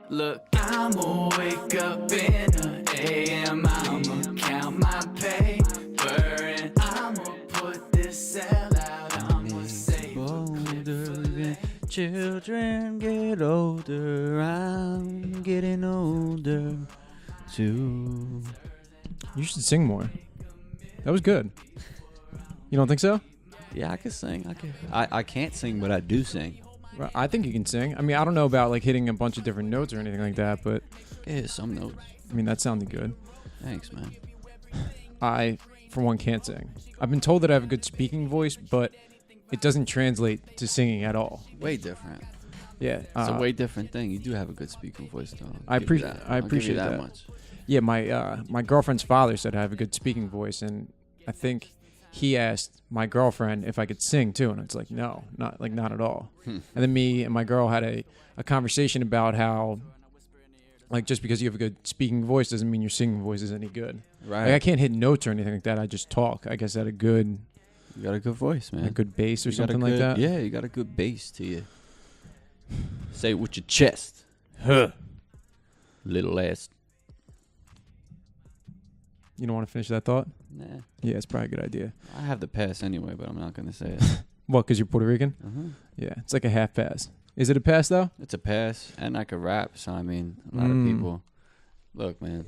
Look, I'ma wake up in the AM, I'ma count my paper, and I'ma put this cell out, I'ma save a clip. Children get older, I'm getting older too. You should sing more. That was good. You don't think so? Yeah, I can sing. I can't sing, but I do sing. Well, I think you can sing. I mean, I don't know about like hitting a bunch of different notes or anything like that, but Yeah, some notes. I mean, that sounded good. Thanks, man. I, for one, can't sing. I've been told that I have a good speaking voice, but it doesn't translate to singing at all. Way different. Yeah, It's a way different thing. You do have a good speaking voice, though. I appreciate that much. Yeah, my girlfriend's father said I have a good speaking voice, and I think he asked my girlfriend if I could sing too, and it's like not at all. And then me and my girl had a conversation about how, like, just because you have a good speaking voice doesn't mean your singing voice is any good. Right. Like, I can't hit notes or anything like that. I just talk. I guess I had You got a good voice, man. a good bass or You got a something like that. Yeah, you got a good bass to you. Say it with your chest. Huh. Little ass. You don't want to finish that thought? Nah. Yeah, it's probably a good idea. I have the pass anyway, but I'm not going to say it. What, because you're Puerto Rican? Uh-huh. Yeah, it's like a half pass. Is it a pass, though? It's a pass, and I could rap, so I mean, a lot of people. Look, man.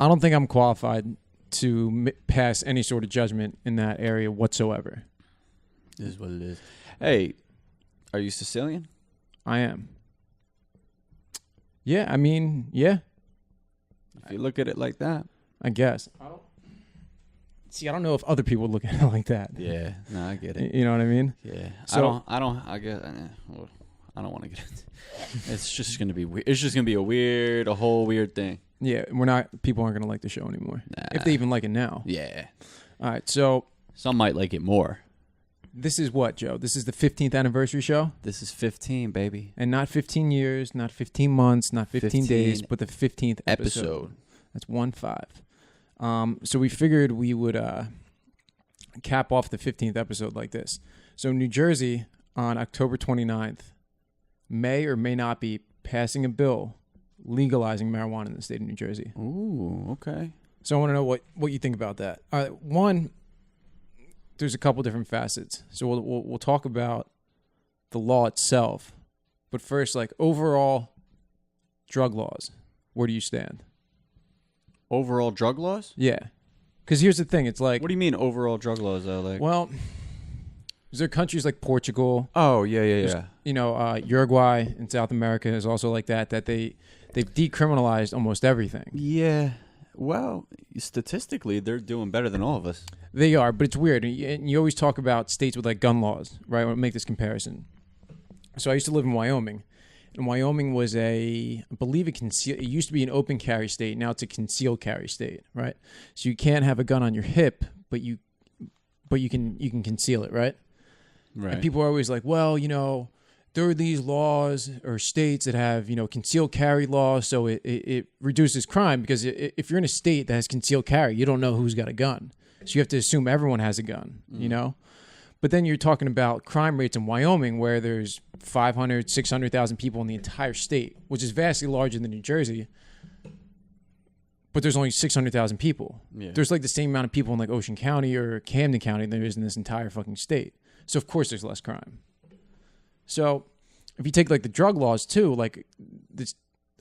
I don't think I'm qualified to pass any sort of judgment in that area whatsoever. This is what it is. Hey, are you Sicilian? I am. Yeah, I mean, yeah, If you look at it like that. I guess. I don't know if other people look at it like that. Yeah, no, I get it. You know what I mean? Yeah, So- I guess, well, I don't want to get into it. It's just going to be weird. It's just going to be a whole weird thing. Yeah, people aren't going to like the show anymore. Nah. If they even like it now. Yeah. All right, so Some might like it more. this is what, Joe? This is the 15th anniversary show? This is 15, baby. And not 15 years, not 15 months, not 15 days, but the 15th episode. That's 1-5. So we figured we would cap off the 15th episode like this. So New Jersey, on October 29th, may or may not be passing a bill legalizing marijuana in the state of New Jersey. Ooh, okay. So I want to know what you think about that. One, there's a couple different facets. So we'll talk about the law itself. But first, like, overall drug laws, where do you stand? Overall drug laws? Yeah. Because here's the thing. It's like, What do you mean overall drug laws, though? Like, well, there are countries like Portugal, oh, yeah. Uruguay in South America is also like that they've decriminalized almost everything. Yeah. Well, statistically, they're doing better than all of us. They are, but it's weird. And you always talk about states with like gun laws, right? I'll make this comparison. So I used to live in Wyoming. And Wyoming was I believe it used to be an open carry state. Now it's a concealed carry state, right? So you can't have a gun on your hip, but you can conceal it, right? Right. And people are always like, well, there are these laws or states that have, concealed carry laws, so it reduces crime because if you're in a state that has concealed carry, you don't know who's got a gun. So you have to assume everyone has a gun, But then you're talking about crime rates in Wyoming where there's 500, 600,000 people in the entire state, which is vastly larger than New Jersey. But there's only 600,000 people. Yeah. There's like the same amount of people in like Ocean County or Camden County than there is in this entire fucking state. So of course there's less crime. So if you take like the drug laws too, like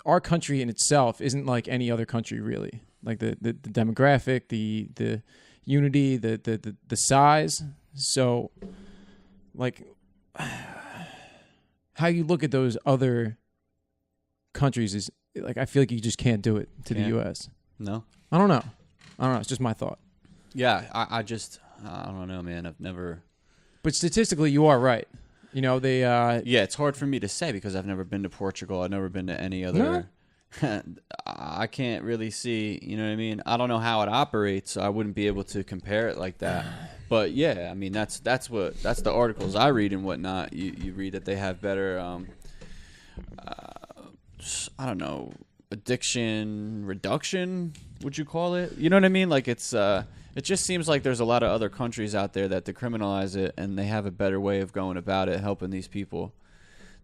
our country in itself isn't like any other country really. Like the demographic, the unity, the size. So like how you look at those other countries is like I feel like you just can't do it to the US. No? I don't know. It's just my thought. Yeah, I don't know, man. I've never... But statistically, you are right. They... Yeah, it's hard for me to say because I've never been to Portugal. I've never been to any other... I can't really see, you know what I mean? I don't know how it operates, so I wouldn't be able to compare it like that. But yeah, I mean, that's the articles I read and whatnot. You read that they have better, I don't know, addiction reduction, would you call it? You know what I mean? Like it just seems like there's a lot of other countries out there that decriminalize it and they have a better way of going about it, helping these people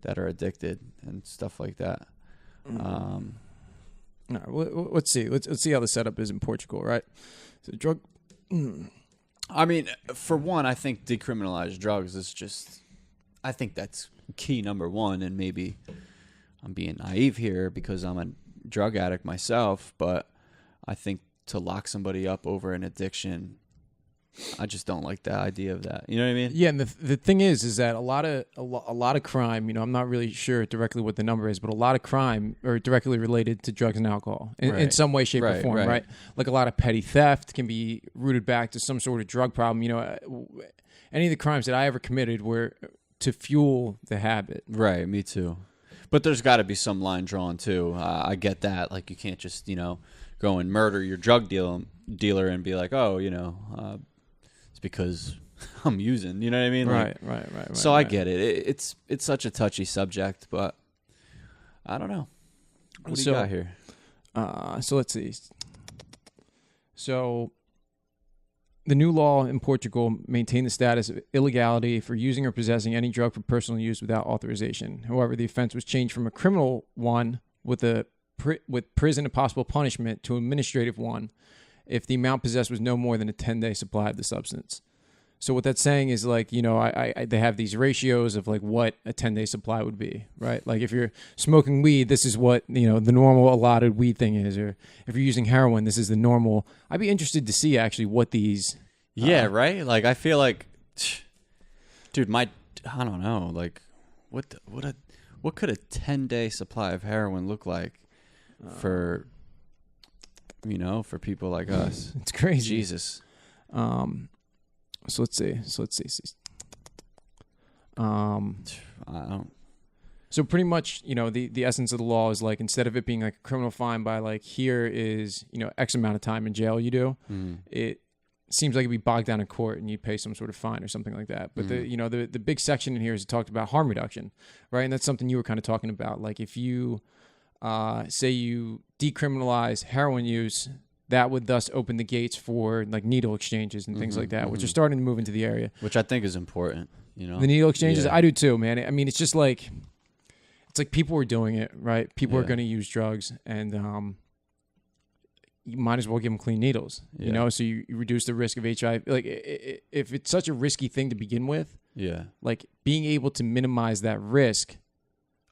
that are addicted and stuff like that. All right, let's see. Let's see how the setup is in Portugal, right? So drug. I mean, for one, I think decriminalize drugs is just. I think that's key number one, and maybe I'm being naive here because I'm a drug addict myself, but I think to lock somebody up over an addiction, I just don't like the idea of that. You know what I mean? Yeah, and the thing is that a lot of crime, I'm not really sure directly what the number is, but a lot of crime are directly related to drugs and alcohol in some way, shape, or form, right? Like a lot of petty theft can be rooted back to some sort of drug problem. Any of the crimes that I ever committed were to fuel the habit. Right, me too. But there's got to be some line drawn too. I get that. Like you can't just, go and murder your drug dealer and be like, oh, it's because I'm using. You know what I mean? Right. So I get it. It's such a touchy subject, but I don't know. What do you got here? So let's see. So the new law in Portugal maintained the status of illegality for using or possessing any drug for personal use without authorization. However, the offense was changed from a criminal one with prison and possible punishment to an administrative one if the amount possessed was no more than a 10-day supply of the substance. So what that's saying is they have these ratios of like what a 10-day supply would be, right? Like if you're smoking weed, this is what, the normal allotted weed thing is. Or if you're using heroin, this is the normal. I'd be interested to see actually what these. Yeah, right? Like I feel like, dude, I don't know. Like what could a 10-day supply of heroin look like for, for people like us? It's crazy. Jesus. So let's see. I don't. So pretty much, the essence of the law is like instead of it being like a criminal fine by like here is X amount of time in jail you do, it seems like it'd be bogged down in court and you'd pay some sort of fine or something like that. But the big section in here is it talked about harm reduction, right? And that's something you were kind of talking about. Like if you say you decriminalize heroin use, that would thus open the gates for like needle exchanges and things like that, which are starting to move into the area. Which I think is important, The needle exchanges, I do too, man. I mean, it's just like, it's like people are doing it, right? People are going to use drugs and you might as well give them clean needles, so you reduce the risk of HIV. Like if it's such a risky thing to begin with, like being able to minimize that risk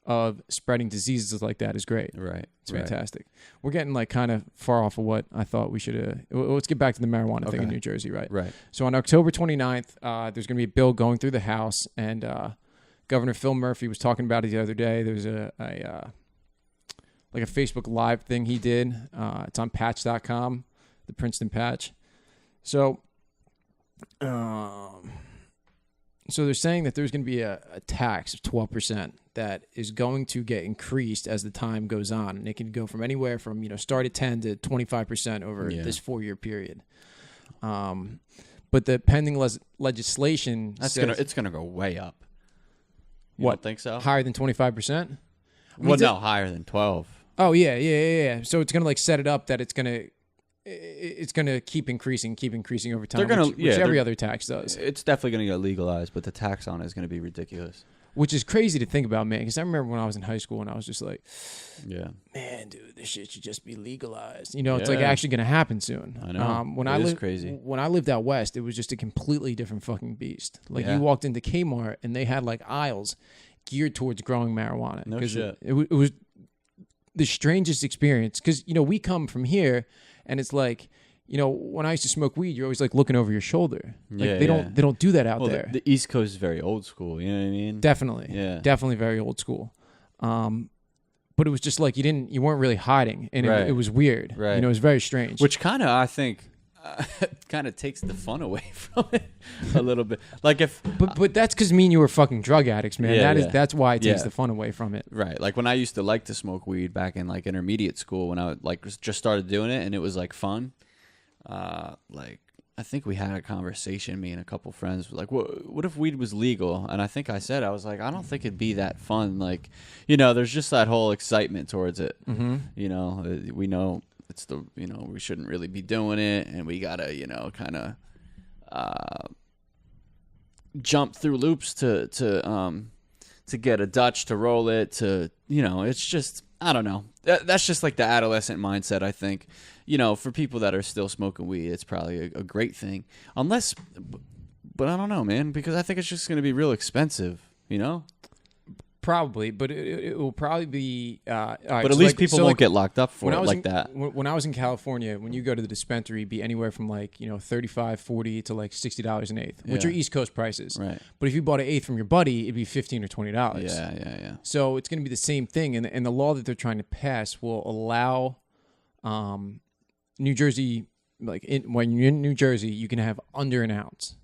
of spreading diseases like that is great. Right. It's fantastic. We're getting like kind of far off of what I thought we should. Let's get back to the marijuana thing in New Jersey, right? Right. So on October 29th, there's going to be a bill going through the House, and Governor Phil Murphy was talking about it the other day. There's a Facebook Live thing he did. It's on patch.com, the Princeton Patch. So they're saying that there's going to be a tax of 12% that is going to get increased as the time goes on, and it can go from anywhere from start at 10 to 25% over this 4-year period. But the pending legislation says it's gonna go way up. You what? Don't think so? Higher than 25%? Well, no, higher than 12. Oh yeah. So it's gonna like set it up that it's gonna keep increasing over time. Which every other tax does. It's definitely gonna get legalized, but the tax on it is gonna be ridiculous. Which is crazy to think about, man. Because I remember when I was in high school and I was just like, man, dude, this shit should just be legalized. It's like actually gonna happen soon. I know. It is crazy. When I lived out west, it was just a completely different fucking beast. Like you walked into Kmart and they had like aisles geared towards growing marijuana. No shit. It was the strangest experience because we come from here and it's like when I used to smoke weed, you're always like looking over your shoulder. Like they don't do that out there. The East Coast is very old school. You know what I mean? Definitely, definitely very old school. But it was just like you weren't really hiding, and it was weird. Right. It was very strange. Which kind of I think kind of takes the fun away from it a little bit. Like if, but that's because me and you were fucking drug addicts, man. That's why it takes the fun away from it. Right. Like when I used to like to smoke weed back in like intermediate school when I like just started doing it and it was like fun. Like I think we had a conversation, me and a couple friends, like, what if weed was legal? And I think I said, I was like, I don't think it'd be that fun. Like, there's just that whole excitement towards it. Mm-hmm. We know it's we shouldn't really be doing it, and we gotta, kind of jump through loops to get a Dutch to roll it. It's just I don't know. That's just like the adolescent mindset, I think. You know, for people that are still smoking weed, it's probably a great thing. Unless, but I don't know, man, because I think it's just going to be real expensive, you know? Probably, but it will probably be. All right, But at least people won't get locked up for it like that. When I was in California, when you go to the dispensary, it'd be anywhere from like, $35, $40 to like $60 an eighth, which are East Coast prices. Right. But if you bought an eighth from your buddy, it'd be $15 or $20. Yeah. So it's going to be the same thing, and the law that they're trying to pass will allow, New Jersey, when you're in New Jersey, you can have under an ounce,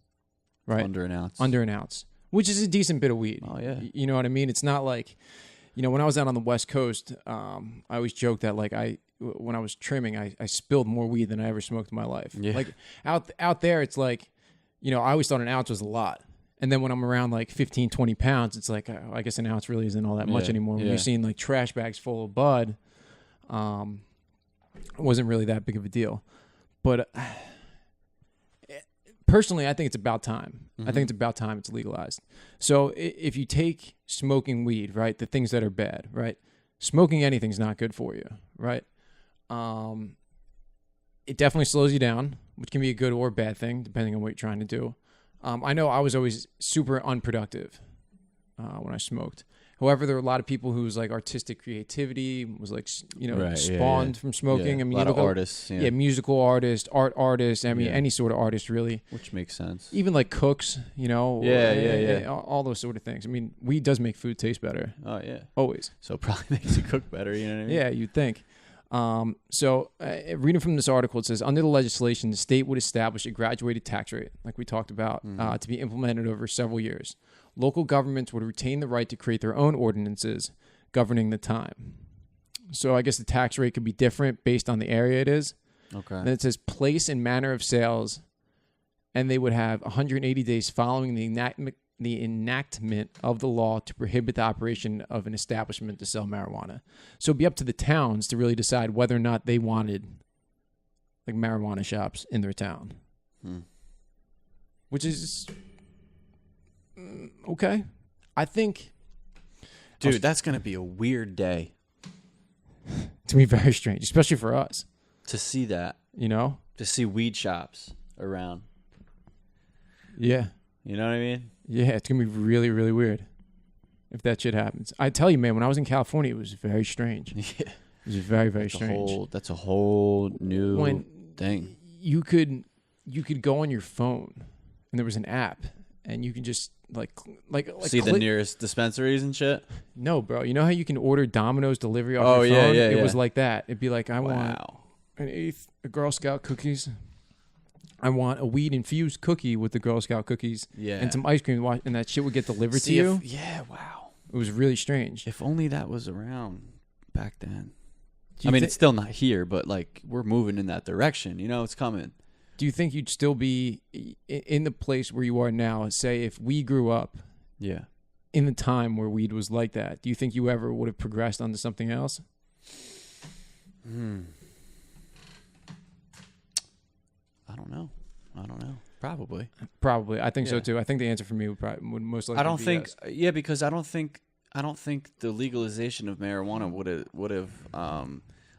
right? Under an ounce. Which is a decent bit of weed. Oh, yeah. You know what I mean? It's not like, when I was out on the West Coast, I always joke that like when I was trimming, I spilled more weed than I ever smoked in my life. Yeah. Like out there, it's like, I always thought an ounce was a lot. And then when I'm around like 15, 20 pounds, it's like, I guess an ounce really isn't all that much anymore. When you're seeing like trash bags full of bud, it wasn't really that big of a deal. But personally, I think it's about time. I think it's about time it's legalized. So if you take smoking weed, right, the things that are bad, right, smoking anything's not good for you, right? It definitely slows you down, which can be a good or bad thing, depending on what you're trying to do. I know I was always super unproductive when I smoked. However, there were a lot of people whose like artistic creativity was like, spawned from smoking. Yeah. I mean, a lot of artists. Yeah. Musical artists, art artists. I mean, any sort of artist really. Which makes sense. Even like cooks, Yeah. all those sort of things. I mean, weed does make food taste better. Oh, yeah. Always. So it probably makes you cook better, you know what I mean? Yeah, you'd think. So reading from this article, it says, under the legislation, the state would establish a graduated tax rate, like we talked about, to be implemented over several years. Local governments would retain the right to create their own ordinances governing the time. So I guess the tax rate could be different based on the area it is. Okay. And then it says place and manner of sales, and they would have 180 days following the enactment of the law to prohibit the operation of an establishment to sell marijuana. So it'd be up to the towns to really decide whether or not they wanted like marijuana shops in their town. Which is okay. I think, dude, that's going to be a weird day to be very strange, especially for us. to see that, to see weed shops around. Yeah. You know what I mean? Yeah, it's going to be really, really weird if that shit happens. I tell you, man, when I was in California, it was very strange. Yeah. It was very, very strange. That's a whole new thing. You could go on your phone, and there was an app, and you can just like see the nearest dispensaries and shit. No, bro. You know how you can order Domino's delivery off your phone? It was like that. It'd be like, I want an eighth of Girl Scout cookies. I want a weed infused cookie with the Girl Scout cookies, and some ice cream, and that shit would get delivered to you. Wow. It was really strange. If only that was around back then. I mean, it's still not here, but like we're moving in that direction. It's coming. Do you think you'd still be in the place where you are now? Say if we grew up, in the time where weed was like that, do you think you ever would have progressed onto something else? I don't know. Probably. I think so too. I think the answer for me would most likely. I don't be think. yes. Yeah, because I don't think the legalization of marijuana would have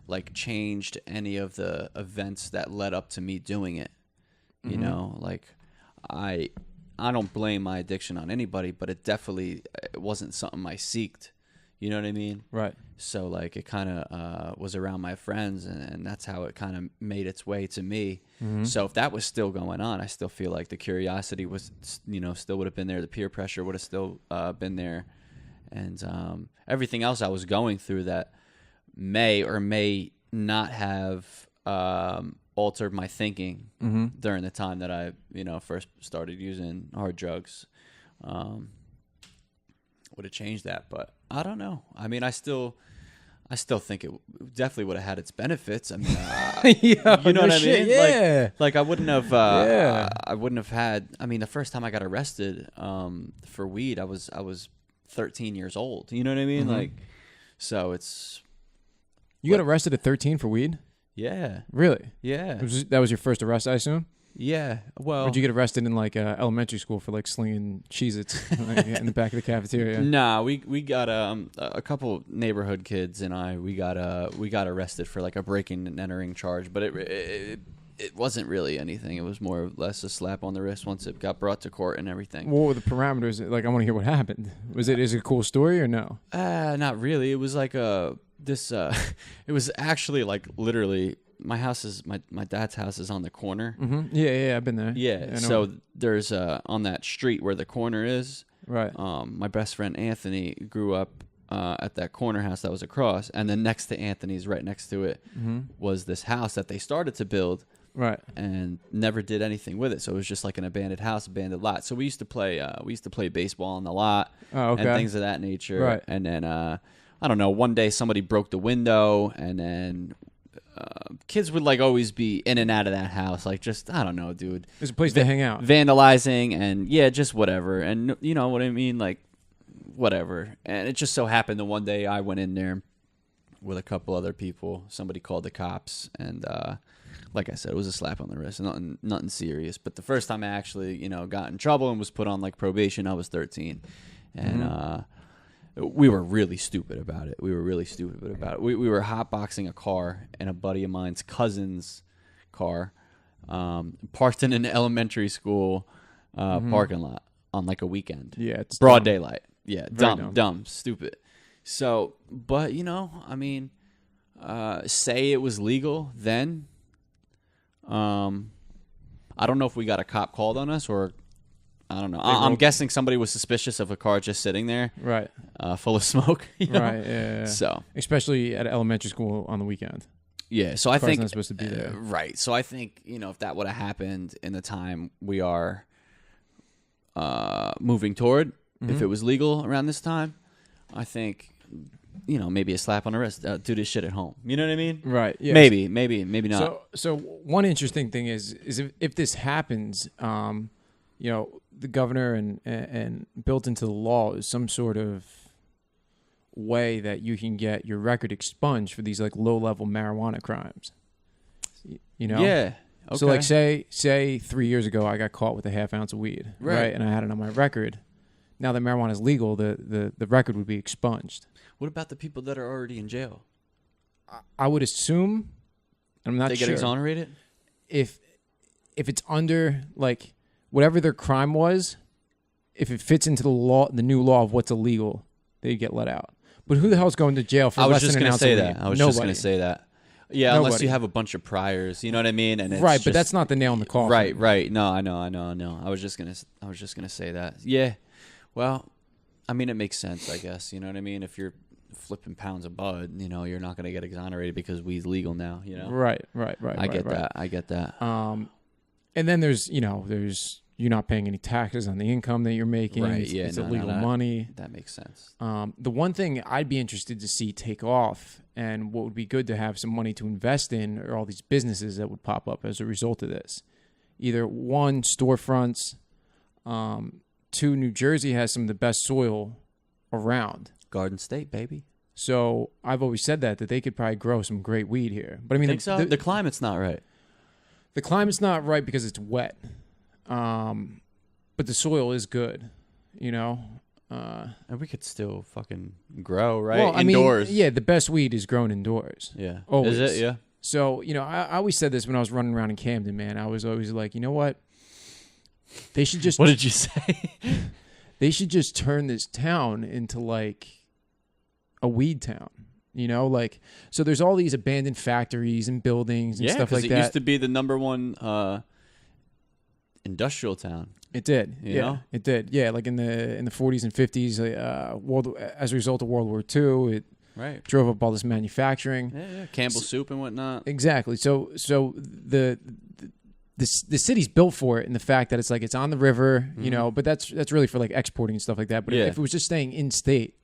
like changed any of the events that led up to me doing it. You know, like I don't blame my addiction on anybody, but it wasn't something I seeked. You know what I mean? Right. So like it kind of was around my friends, and that's how it kind of made its way to me. So if that was still going on, I still feel like the curiosity was, still would have been there. The peer pressure would have still been there, and everything else I was going through that may or may not have altered my thinking during the time that I, first started using hard drugs. Would have changed that, but I don't know. I mean, I still think it definitely would have had its benefits. I mean, you know what I mean? Yeah. Like I wouldn't have. I wouldn't have had. I mean, the first time I got arrested for weed, I was 13 years old. You know what I mean? Like, so it's. You got arrested at 13 for weed? Yeah. Really? Yeah. That was your first arrest, I assume? Yeah. Well, Or did you get arrested in like elementary school for like slinging Cheez-Its like, in the back of the cafeteria? Nah, we got a couple neighborhood kids and we got arrested for like a breaking and entering charge, but it wasn't really anything. It was more or less a slap on the wrist once it got brought to court and everything. What were the parameters? Like, I want to hear what happened. Is it a cool story or no? Not really. It was like it was actually like literally my house is my dad's house is on the corner. Mm-hmm. Yeah, I've been there. Yeah. So there's on that street where the corner is. Right. My best friend Anthony grew up at that corner house that was across, and then next to Anthony's, right next to it, was this house that they started to build. Right. And never did anything with it, so it was just like an abandoned house, abandoned lot. So we used to play baseball on the lot and things of that nature. Right. And then I don't know. One day somebody broke the window, and then kids would like always be in and out of that house, like just I don't know, dude. There's a place to hang out, vandalizing, and just whatever. And you know what I mean, like whatever. And it just so happened that one day I went in there with a couple other people. Somebody called the cops, and like I said, it was a slap on the wrist, nothing serious. But the first time I actually, got in trouble and was put on like probation, I was 13, and we were really stupid about it. We were hotboxing a car in a buddy of mine's cousin's car, parked in an elementary school parking lot on like a weekend. Yeah, it's broad dumb. daylight. Yeah, Very dumb, stupid. So, but I mean, say it was legal then. I don't know if we got a cop called on us, or I don't know. I'm guessing somebody was suspicious of a car just sitting there, right, full of smoke. Right. Yeah. So, especially at elementary school on the weekend. Yeah. So I think not supposed to be there. Right. So I think if that would have happened in the time we are moving toward, if it was legal around this time, I think maybe a slap on the wrist. Do this shit at home. You know what I mean? Right. Yeah. Maybe not. So one interesting thing is if this happens, the governor and built into the law is some sort of way that you can get your record expunged for these like low level marijuana crimes. Yeah. Okay. So like say 3 years ago I got caught with a half ounce of weed, right? And I had it on my record. Now that marijuana is legal, the record would be expunged. What about the people that are already in jail? I would assume, I'm not sure. They get exonerated? If it's under like whatever their crime was, if it fits into the new law of what's illegal, they get let out. But who the hell's going to jail for less than an ounce of weed? I was just going to say that. Yeah, Nobody. Unless you have a bunch of priors, you know what I mean? And it's right, but that's not the nail in the coffin. Right. No, I know. I was just gonna say that. Yeah. Well, I mean, it makes sense, I guess. You know what I mean? If you're flipping pounds of bud, you're not gonna get exonerated because weed's legal now. Right. I get that. And then there's you're not paying any taxes on the income that you're making. Right. It's illegal money. That makes sense. The one thing I'd be interested to see take off, and what would be good to have some money to invest in, are all these businesses that would pop up as a result of this. Either one, storefronts. Two, New Jersey has some of the best soil around. Garden State, baby. So I've always said that they could probably grow some great weed here. But I mean, think so? The climate's not right. The climate's not right because it's wet. But the soil is good, And we could still fucking grow, right? Well, indoors. I mean, yeah, the best weed is grown indoors. Yeah. Always. Is it? Yeah. So, I always said this when I was running around in Camden, man. I was always like, you know what? They should just... What did you say? They should just turn this town into like a weed town. So there's all these abandoned factories and buildings and stuff like that. Yeah, because it used to be the number one industrial town. It did. You know? It did. Yeah, like in the 40s and 50s, as a result of World War II, it drove up all this manufacturing. Yeah. Campbell Soup and whatnot. Exactly. So the city's built for it, and the fact that it's on the river, but that's really for like exporting and stuff like that. But if it was just staying in state,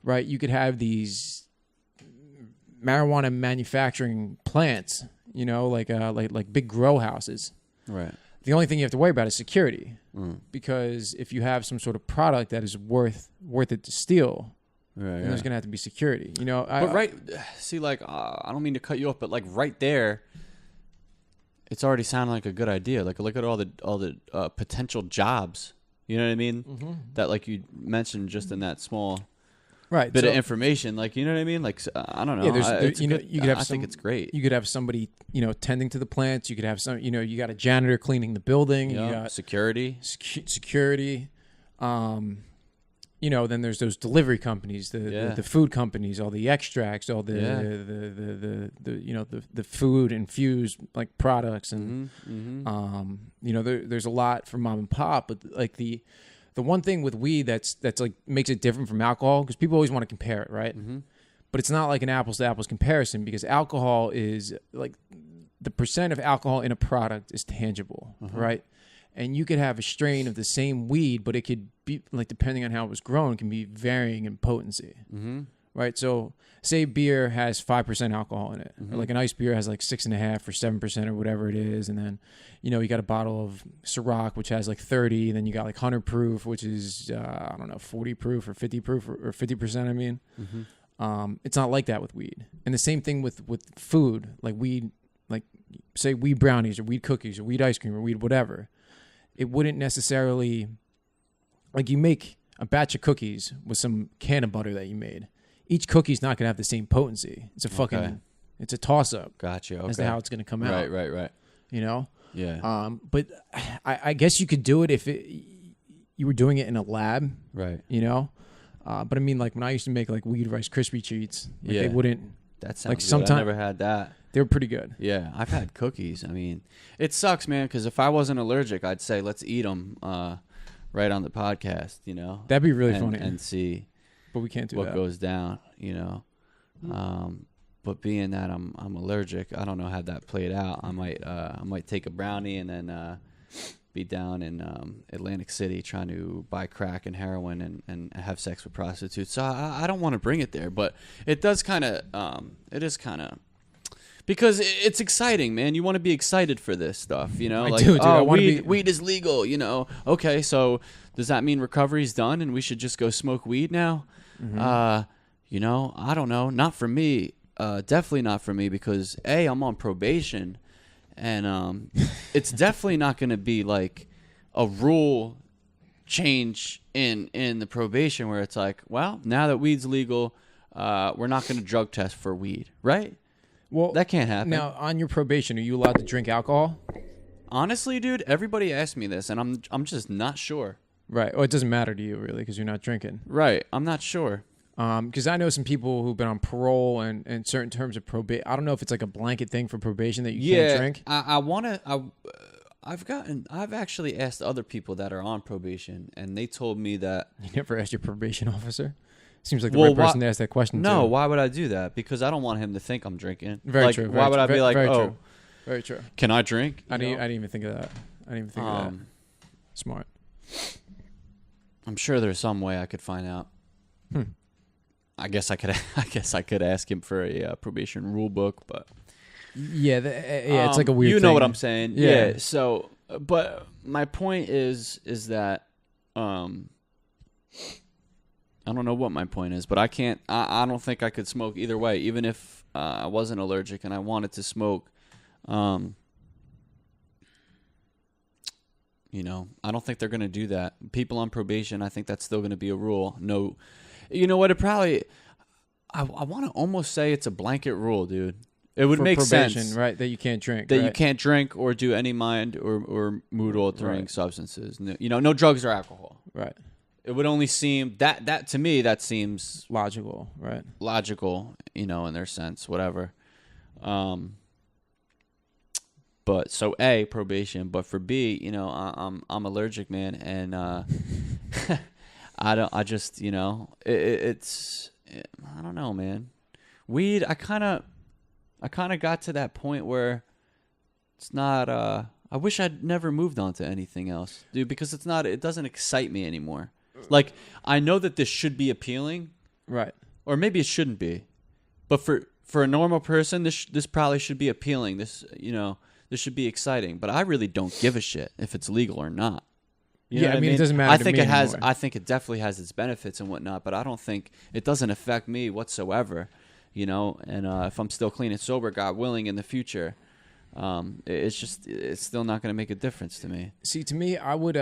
right, you could have these marijuana manufacturing plants, like big grow houses. Right. The only thing you have to worry about is security, because if you have some sort of product that is worth it to steal, then there's gonna have to be security. I don't mean to cut you off, but like right there, it's already sounding like a good idea. Like, look at all the potential jobs. You know what I mean? Mm-hmm. That, like you mentioned, just in that small Right. bit of information. Like, you know what I mean? Like, I don't know. Yeah, I think it's great. You could have somebody, tending to the plants. You could have some, you got a janitor cleaning the building. Yeah. You got Security. Security. Then there's those delivery companies, the food companies, all the extracts, all the food infused like products, and there's a lot for mom and pop. But like the one thing with weed that's like makes it different from alcohol, because people always want to compare it, right? Mm-hmm. But it's not like an apples to apples comparison, because alcohol is like the percent of alcohol in a product is tangible, right? And you could have a strain of the same weed, but it could be, like, depending on how it was grown, it can be varying in potency, right? So say beer has 5% alcohol in it, or like an ice beer has like 6.5 or 7% or whatever it is. And then, you got a bottle of Ciroc, which has like 30. And then you got like 100 proof, which is, 40 proof or 50 proof or 50%, I mean. It's not like that with weed. And the same thing with food, like weed, like say weed brownies or weed cookies or weed ice cream or weed whatever. It wouldn't necessarily, like, you make a batch of cookies with some can of butter that you made. Each cookie's not going to have the same potency. It's a fucking, it's a toss-up. Gotcha. As to how it's going to come out. Right. Yeah. But I guess you could do it if you were doing it in a lab. Right. But I mean, like, when I used to make like weed Rice Krispie treats, like, they wouldn't. That sounds like good. sometimes I never had that. They were pretty good. Yeah, I've had cookies. I mean, it sucks, man, because if I wasn't allergic, I'd say let's eat them right on the podcast, That'd be really funny. And see but we can't do what that. goes down, But being that I'm allergic, I don't know how that played out. I might take a brownie and then be down in Atlantic City trying to buy crack and heroin and have sex with prostitutes. So I don't want to bring it there, but it does kind of it is kind of, because it's exciting, man. You want to be excited for this stuff, I like, do, dude. I wanna weed is legal, Okay, so does that mean recovery's done and we should just go smoke weed now? I don't know. Not for me. Definitely not for me, because I'm on probation, and it's definitely not going to be like a rule change in the probation where it's like, well, now that weed's legal, we're not going to drug test for weed, right? Well, that can't happen. Now, on your probation, are you allowed to drink alcohol? Honestly, dude, everybody asks me this, and I'm just not sure. Right. Well, it doesn't matter to you, really, because you're not drinking. Right. I'm not sure. Because I know some people who've been on parole and certain terms of probation. I don't know if it's like a blanket thing for probation that you can't drink. I've actually asked other people that are on probation, and they told me that. You never asked your probation officer? Seems like the right person to ask that question. No, too. why would I do that? Because I don't want him to think I'm drinking. Very true. Why would I be like, true. Very true. Can I drink? I didn't even think of that. Of that. Smart. I'm sure there's some way I could find out. I guess I could ask him for a probation rule book, but yeah, it's like a weird. You thing. know what I'm saying? Yeah. So, but my point is that I don't know what my point is, but I can't. I don't think I could smoke either way, even if I wasn't allergic and I wanted to smoke. I don't think they're going to do that. People on probation, I think that's still going to be a rule. No, you know what? It probably. I want to almost say it's a blanket rule, dude. It would make sense, right? That you can't drink. That you can't drink or do any mind or mood altering substances. No drugs or alcohol. Right. It would only seem that to me that seems logical, right? Logical, in their sense, whatever. But so A, probation, but for B, I'm allergic, man, and it's I don't know, man. Weed, I kind of got to that point where it's not I wish I'd never moved on to anything else, dude, because it doesn't excite me anymore. Like, I know that this should be appealing, right? Or maybe it shouldn't be, but for a normal person, this probably should be appealing. This this should be exciting. But I really don't give a shit if it's legal or not. You know what I mean, it doesn't matter. I think it has. Anymore. I think it definitely has its benefits and whatnot, but I don't think it doesn't affect me whatsoever. And if I'm still clean and sober, God willing, in the future, It's still not going to make a difference to me. See, to me, I would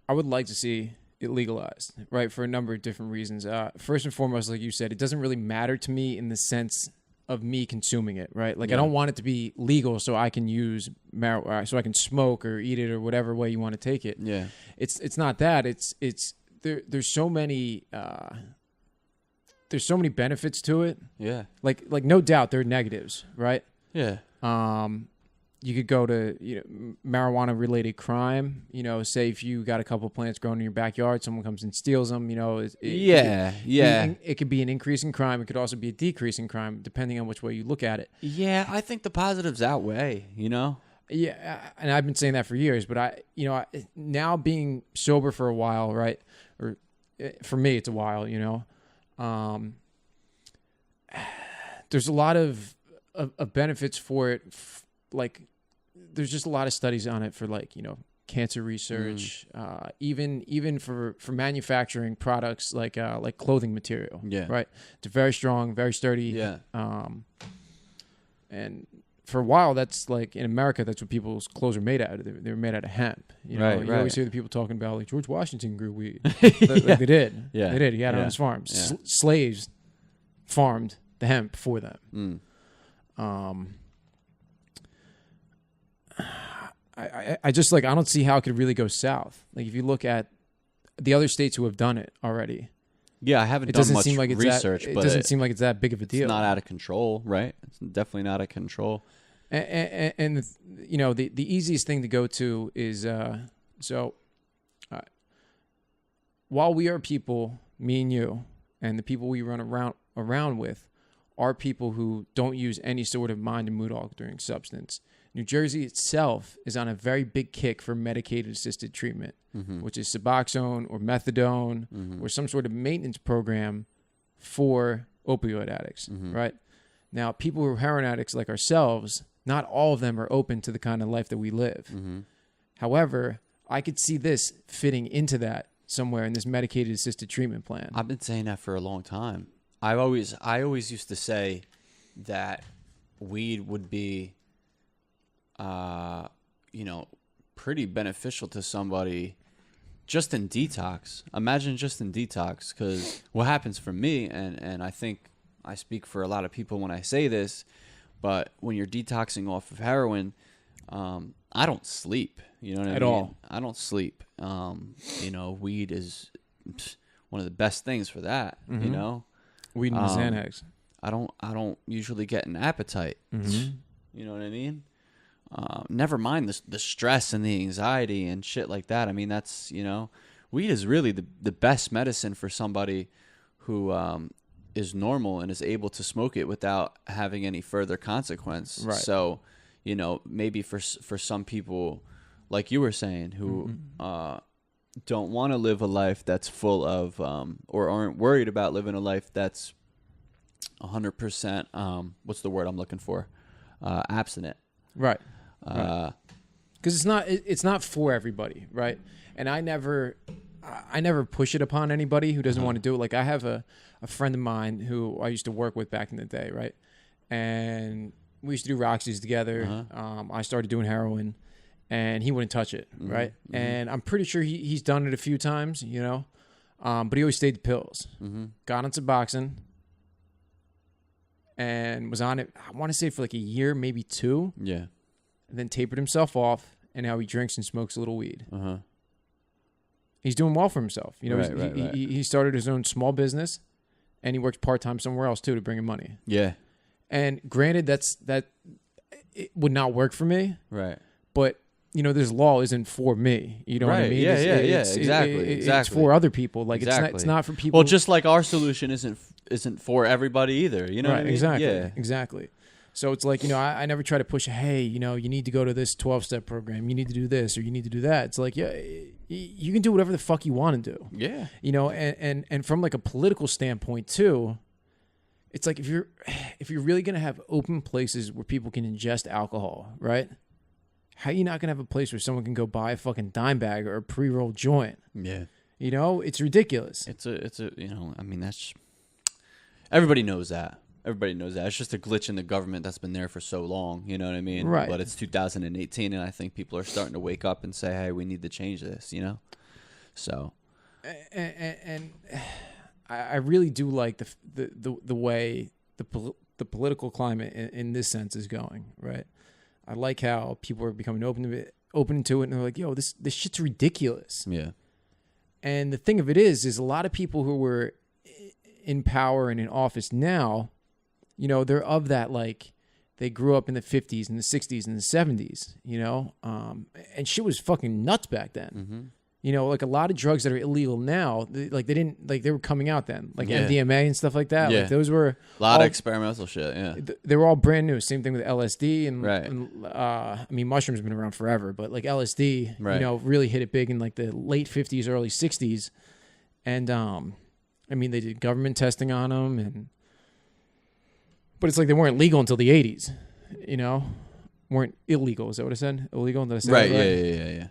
like to see it legalized, right? For a number of different reasons. First and foremost, like you said, it doesn't really matter to me in the sense of me consuming it, right? Like, I don't want it to be legal so I can use marijuana, so I can smoke or eat it or whatever way you want to take it. Yeah. It's not that. There's so many benefits to it. Yeah. Like no doubt there are negatives, right? Yeah. You could go to marijuana related crime. Say if you got a couple plants growing in your backyard, someone comes and steals them. It could be an increase in crime. It could also be a decrease in crime, depending on which way you look at it. Yeah, I think the positives outweigh. Yeah, and I've been saying that for years. But I now being sober for a while, right? Or for me, it's a while. There's a lot of benefits for it. Like, there's just a lot of studies on it for cancer research, even for manufacturing products like clothing material. Yeah. Right. It's very strong, very sturdy. Yeah. And for a while, that's like in America, that's what people's clothes are made out of. They were made out of hemp. You always hear the people talking about like George Washington grew weed. Like they did. Yeah. They did. He had it on his farm. Yeah. Slaves farmed the hemp for them. I just I don't see how it could really go south. Like if you look at the other states who have done it already. Yeah, I haven't done much research, but it doesn't seem like it's that big of a deal. It's not out of control, right? It's definitely not out of control. And the easiest thing to go to is while we are people, me and you, and the people we run around with are people who don't use any sort of mind and mood altering substance. New Jersey itself is on a very big kick for medicated-assisted treatment, which is Suboxone or Methadone or some sort of maintenance program for opioid addicts, right? Now, people who are heroin addicts like ourselves, not all of them are open to the kind of life that we live. However, I could see this fitting into that somewhere in this medicated-assisted treatment plan. I've been saying that for a long time. I always used to say that weed would be pretty beneficial to somebody just in detox. Imagine just in detox, because what happens for me, and I think I speak for a lot of people when I say this, but when you're detoxing off of heroin, I don't sleep. You know what I mean? At all. I don't sleep. Weed is one of the best things for that. Weed and Xanax. I don't usually get an appetite. You know what I mean? Never mind the stress and the anxiety and shit like that. I mean, that's, weed is really the best medicine for somebody who is normal and is able to smoke it without having any further consequence. Right. So, maybe for some people, like you were saying, who don't want to live a life that's full of, or aren't worried about living a life that's 100%, what's the word I'm looking for? Abstinent. Right. Because it's not for everybody, right? And I never push it upon anybody who doesn't want to do it. Like I have a friend of mine who I used to work with back in the day, right? And we used to do Roxy's together. I started doing heroin, and he wouldn't touch it, right? And I'm pretty sure he's done it a few times, but he always stayed the pills. Got on Suboxone, and was on it, I want to say for like a year, maybe 2. Yeah. And then tapered himself off, and now he drinks and smokes a little weed. He's doing well for himself. He started his own small business, and he works part-time somewhere else too to bring in money. Yeah. And granted, that it would not work for me. Right. But this law isn't for me. You know what I mean? Yeah, exactly. It's for other people. Like it's not for people. Well, just like our solution isn't for everybody either. You know what I mean? Exactly. Yeah. Exactly. So it's like, I never try to push, hey, you need to go to this 12-step program. You need to do this or you need to do that. It's like, yeah, you can do whatever the fuck you want to do. Yeah. And from like a political standpoint too, it's like if you're really going to have open places where people can ingest alcohol, right? How are you not going to have a place where someone can go buy a fucking dime bag or a pre-rolled joint? Yeah. It's ridiculous. It's a I mean, that's everybody knows that. Everybody knows that. It's just a glitch in the government that's been there for so long. You know what I mean? Right. But it's 2018, and I think people are starting to wake up and say, "Hey, we need to change this." You know. So. And I really do like the way the political climate in this sense is going. Right. I like how people are becoming open to it, and they're like, "Yo, this shit's ridiculous." Yeah. And the thing of it is a lot of people who were in power and in office now, you know, they're of that, like, they grew up in the 50s and the 60s and the 70s, you know, and shit was fucking nuts back then. Mm-hmm. You know, like a lot of drugs that are illegal now, they were coming out then, like Yeah. MDMA and stuff like that. Yeah. Like those were A lot of experimental shit. Yeah. they were all brand new. Same thing with LSD and, Right. I mean, mushrooms have been around forever, but like LSD, Right. you know, really hit it big in like the late 50s, early 60s. And, I mean, they did government testing on them, but it's like they weren't legal until the 80s, you know? Weren't illegal. Is that what I said? Illegal? Did I say Right. that right? Yeah.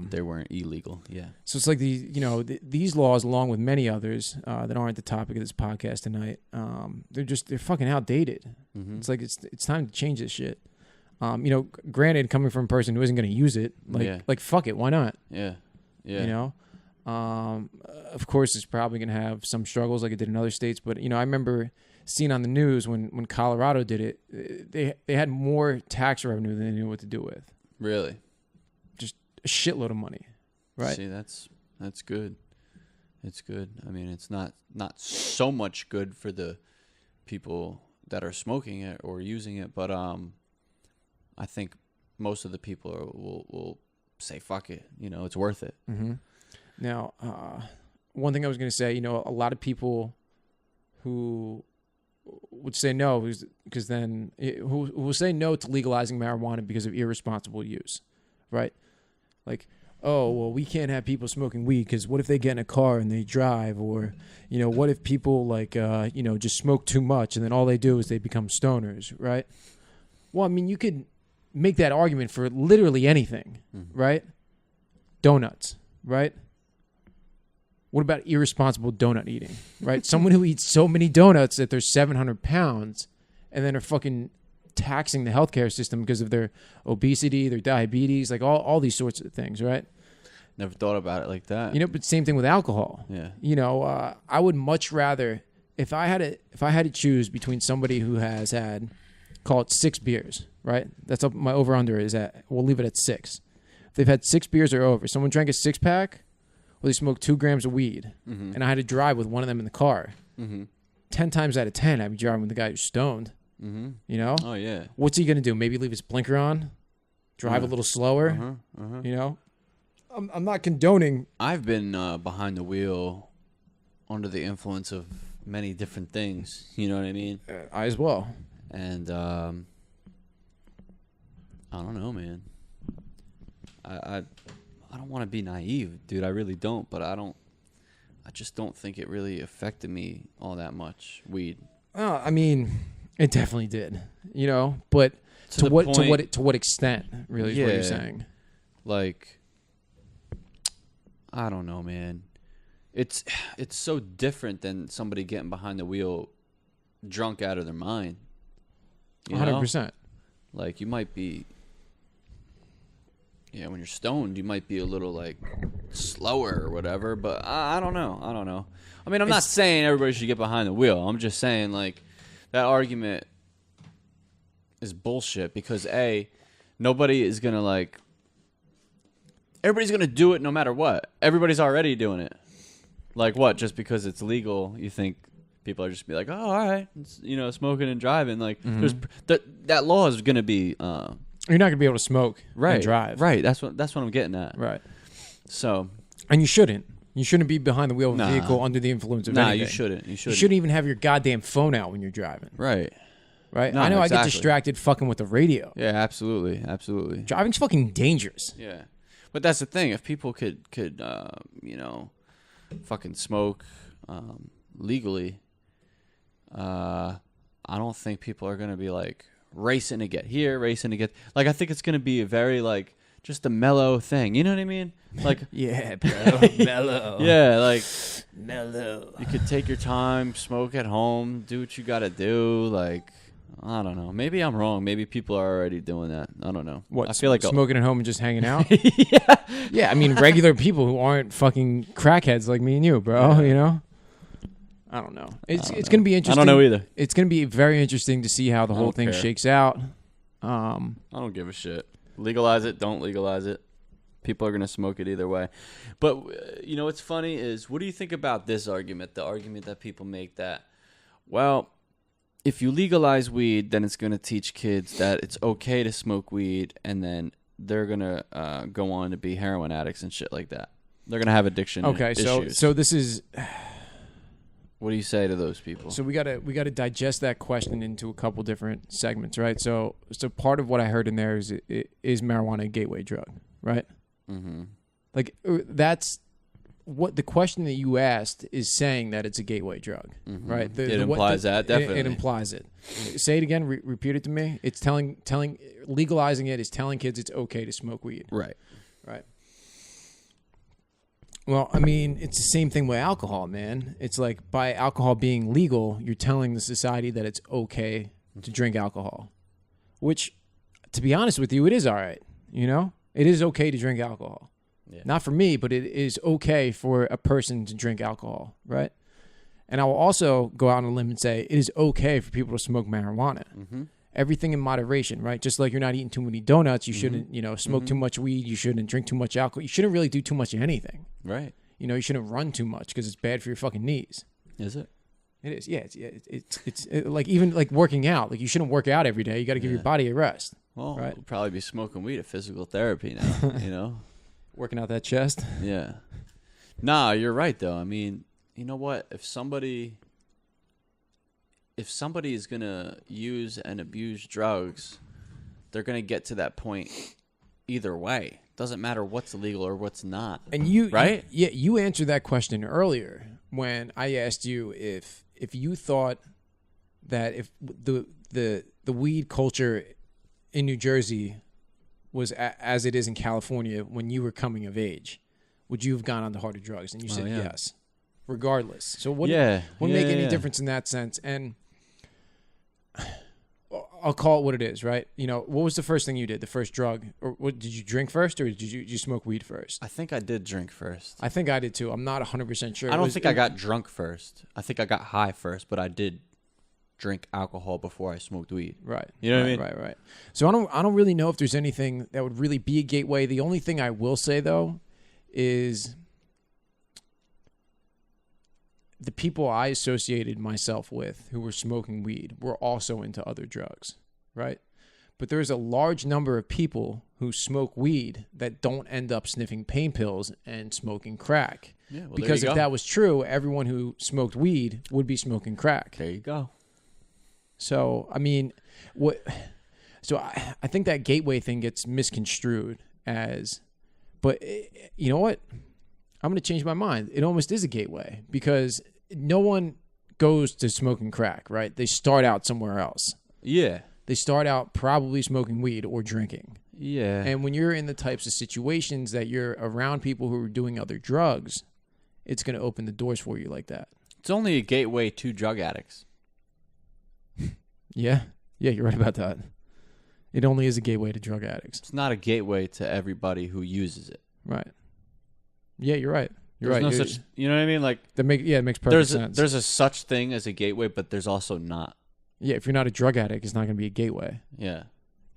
They weren't illegal. Yeah. So it's like these laws, along with many others that aren't the topic of this podcast tonight, they're fucking outdated. Mm-hmm. It's like it's time to change this shit. You know, granted, coming from a person who isn't going to use it, like fuck it, why not? Yeah. Yeah. You know, of course, it's probably going to have some struggles like it did in other states. But you know, I remember seeing on the news when Colorado did it, they had more tax revenue than they knew what to do with. Really. A shitload of money, right? See, that's good. It's good. I mean, it's not so much good for the people that are smoking it or using it, but I think most of the people will say fuck it. You know, it's worth it. Mm-hmm. Now, one thing I was going to say, you know, a lot of people who would say no, because then who will say no to legalizing marijuana because of irresponsible use, right? Like, oh, well, we can't have people smoking weed because what if they get in a car and they drive? Or, you know, what if people, like, you know, just smoke too much and then all they do is they become stoners, right? Well, I mean, you could make that argument for literally anything, right? Donuts, right? What about irresponsible donut eating, right? Someone who eats so many donuts that they're 700 pounds and then are fucking taxing the healthcare system because of their obesity, their diabetes, like all these sorts of things, right? Never thought about it like that. You know, but same thing with alcohol. Yeah. You know, I would much rather if I had to choose between somebody who has had, call it 6 beers, right? That's up, my over under is at, we'll leave it at 6. If they've had 6 beers or over, someone drank a 6-pack, or they smoked 2 grams of weed, and I had to drive with one of them in the car. 10 times out of 10, I'd be driving with the guy who's stoned. You know? Oh yeah. What's he gonna do? Maybe leave his blinker on, drive a little slower. You know? I'm not condoning. I've been behind the wheel under the influence of many different things. You know what I mean? I as well. And I don't know, man. I don't want to be naive, dude. I really don't. But I just don't think it really affected me all that much. Weed. I mean, it definitely did. You know, but to what extent? Really, is what you're saying. Like, I don't know, man. It's so different than somebody getting behind the wheel, drunk out of their mind. 100%. Like, you might be. Yeah, when you're stoned, you might be a little, like, slower or whatever, but I don't know. I mean, I'm not saying everybody should get behind the wheel. I'm just saying, like, that argument is bullshit because, A, nobody is going to, like, everybody's going to do it no matter what. Everybody's already doing it. Like, what? Just because it's legal, you think people are just be like, oh, all right, it's, you know, smoking and driving. Like, there's that law is going to be... You're not gonna be able to smoke and drive. Right. That's what I'm getting at. Right. So. And you shouldn't. You shouldn't be behind the wheel of a vehicle under the influence of anything. You shouldn't. You shouldn't even have your goddamn phone out when you're driving. Right. Right. No, I know. exactly. I get distracted fucking with the radio. Yeah. Absolutely. Driving's fucking dangerous. Yeah. But that's the thing. If people could you know, fucking smoke legally, I don't think people are gonna be like racing to get here, racing to get. Like, I think it's gonna be a very like just a mellow thing. You know what I mean? Like, Yeah, bro. Mellow. yeah, like Mellow. you could take your time, smoke at home, do what you got to do. Like, I don't know. Maybe I'm wrong. Maybe people are already doing that. I don't know. What? I feel like smoking at home and just hanging out. yeah. Yeah, I mean regular people who aren't fucking crackheads like me and you, bro. You know. I don't know. It's gonna be interesting. I don't know either. It's gonna be very interesting to see how the whole don't thing care. shakes out. I don't give a shit. Legalize it, don't legalize it. People are going to smoke it either way. But, you know, what's funny is, what do you think about this argument? The argument that people make that, well, if you legalize weed, then it's going to teach kids that it's okay to smoke weed, and then they're going to go on to be heroin addicts and shit like that. They're going to have addiction issues. So this is... What do you say to those people? So we gotta digest that question into a couple different segments, right? So part of what I heard in there is marijuana a gateway drug, right? Mm-hmm. Like that's what the question that you asked is saying, that it's a gateway drug, Mm-hmm. right? It implies that, definitely. It implies it. Say it again. Repeat it to me. It's telling legalizing it is telling kids it's okay to smoke weed, Right. right? Well, I mean, it's the same thing with alcohol, man. It's like by alcohol being legal, you're telling the society that it's okay to drink alcohol, which, to be honest with you, it is all right. You know, it is okay to drink alcohol. Yeah. Not for me, but it is okay for a person to drink alcohol, right? And I will also go out on a limb and say it is okay for people to smoke marijuana. Mm-hmm. Everything in moderation, right? Just like you're not eating too many donuts, you shouldn't, smoke too much weed, you shouldn't drink too much alcohol, you shouldn't really do too much of anything. Right. You shouldn't run too much because it's bad for your fucking knees. Is it? It is. Yeah. It's like even like working out. Like you shouldn't work out every day. You got to give your body a rest. Well, right? we'll probably be smoking weed at physical therapy now, you know? Working out that chest. Yeah. Nah, you're right, though. I mean, you know what? If somebody is going to use and abuse drugs, they're going to get to that point either way. Doesn't matter what's illegal or what's not. And right? You answered that question earlier when I asked you if you thought that if the weed culture in New Jersey was as it is in California when you were coming of age, would you have gone on to harder drugs? And you said yes, regardless. So wouldn't make any difference in that sense. And I'll call it what it is, right? What was the first thing you did? The first drug, or what, did you drink first, or did you smoke weed first? I think I did drink first. I think I did too. I'm not 100% sure. I don't think I got drunk first. I think I got high first, but I did drink alcohol before I smoked weed. Right. You know what I mean? Right. So I don't really know if there's anything that would really be a gateway. The only thing I will say though is the people I associated myself with who were smoking weed were also into other drugs, right? But there's a large number of people who smoke weed that don't end up sniffing pain pills and smoking crack. Yeah, well, because there you if go. that was true, everyone who smoked weed would be smoking crack. There you go. So, I mean, I think that gateway thing gets misconstrued as, but you know what? I'm going to change my mind. It almost is a gateway because no one goes to smoking crack, right? They start out somewhere else. Yeah. They start out probably smoking weed or drinking. Yeah. And when you're in the types of situations that you're around people who are doing other drugs, it's going to open the doors for you like that. It's only a gateway to drug addicts. Yeah, you're right about that. It only is a gateway to drug addicts. It's not a gateway to everybody who uses it. Right. Yeah, you're right. You're There's right. no such, you know what I mean? Like it makes perfect sense. There's a such thing as a gateway, but there's also not. Yeah, if you're not a drug addict, it's not going to be a gateway. Yeah.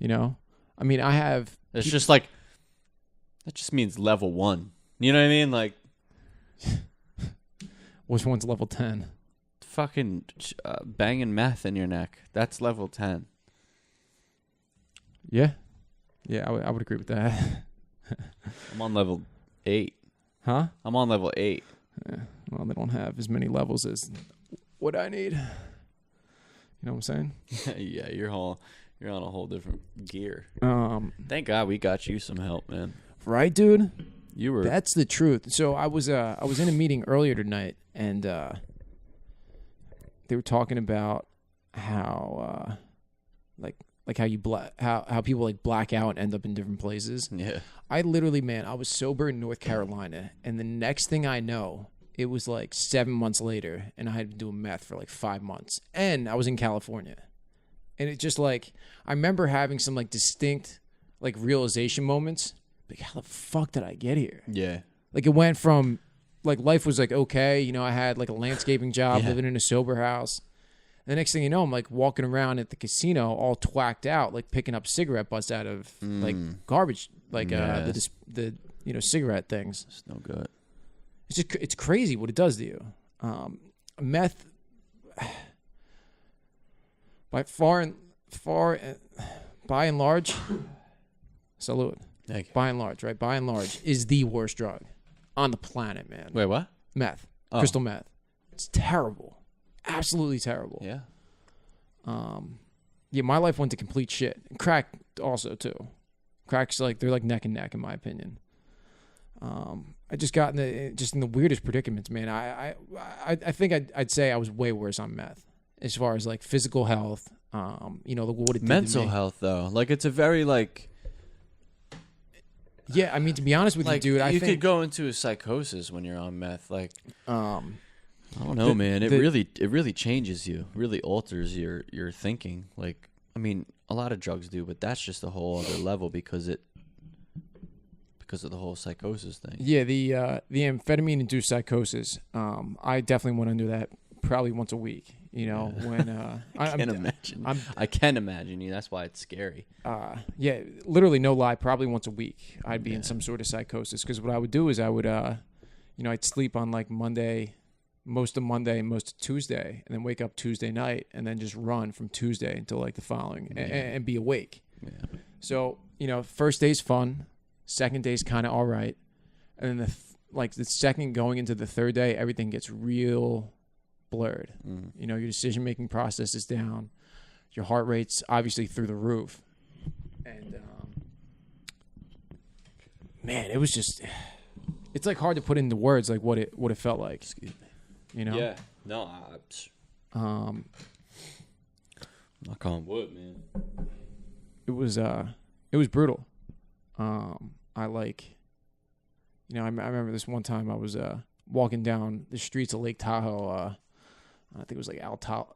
I mean, I have. It's just like that just means level 1. You know what I mean? Like which one's level 10? Fucking banging meth in your neck. That's level 10. Yeah, I would agree with that. I'm on level 8. Huh? I'm on level 8. Yeah, well, they don't have as many levels as what I need. You know what I'm saying? Yeah, you're on a whole different gear. Thank God we got you some help, man. Right, dude? You were. That's the truth. So I was in a meeting earlier tonight, and they were talking about how like like how how people like black out and end up in different places. Yeah. I literally, man, I was sober in North Carolina, and the next thing I know, it was like 7 months later, and I had been doing meth for like 5 months, and I was in California, and it just like I remember having some like distinct like realization moments, like how the fuck did I get here? Yeah. Like it went from like life was like okay, you know, I had like a landscaping job, living in a sober house. The next thing you know, I'm like walking around at the casino all twacked out, like picking up cigarette butts out of like garbage, like the you know, cigarette things. It's no good. It's crazy what it does to you. Meth, by and large, salute. Thank you. By and large, right? By and large, is the worst drug on the planet, man. Wait, what? Meth, crystal meth. It's terrible. Absolutely terrible. Yeah. Yeah, my life went to complete shit. And crack also too. Crack's like they're like neck and neck in my opinion. I just got in the weirdest predicaments, man. I think I'd say I was way worse on meth as far as like physical health. You know, what it did Mental to me. health though, like it's a very like. Yeah, I mean to be honest with Like, you, dude, I you think could go into a psychosis when you're on meth. Like, I don't know, the- man. It the- really changes you. Really alters your thinking. Like, I mean, a lot of drugs do, but that's just a whole other level because of the whole psychosis thing. Yeah, the amphetamine induced psychosis. I definitely went under that probably once a week. You know, when I can't imagine. I can imagine you. That's why it's scary. Yeah, literally no lie, probably once a week I'd be in some sort of psychosis because what I would do is I would you know, I'd sleep on like Monday, most of Monday, most of Tuesday, and then wake up Tuesday night and then just run from Tuesday until like the following and be awake. Yeah. So, you know, first day's fun, second day's kind of all right, and then the second going into the third day, everything gets real blurred. You know, your decision making process is down, your heart rate's obviously through the roof, and man, it was just, it's like hard to put into words like what it felt like. Excuse me. You know? Yeah. No. Knock on wood, man. It was brutal. I like, you know, I remember this one time I was walking down the streets of Lake Tahoe. I think it was like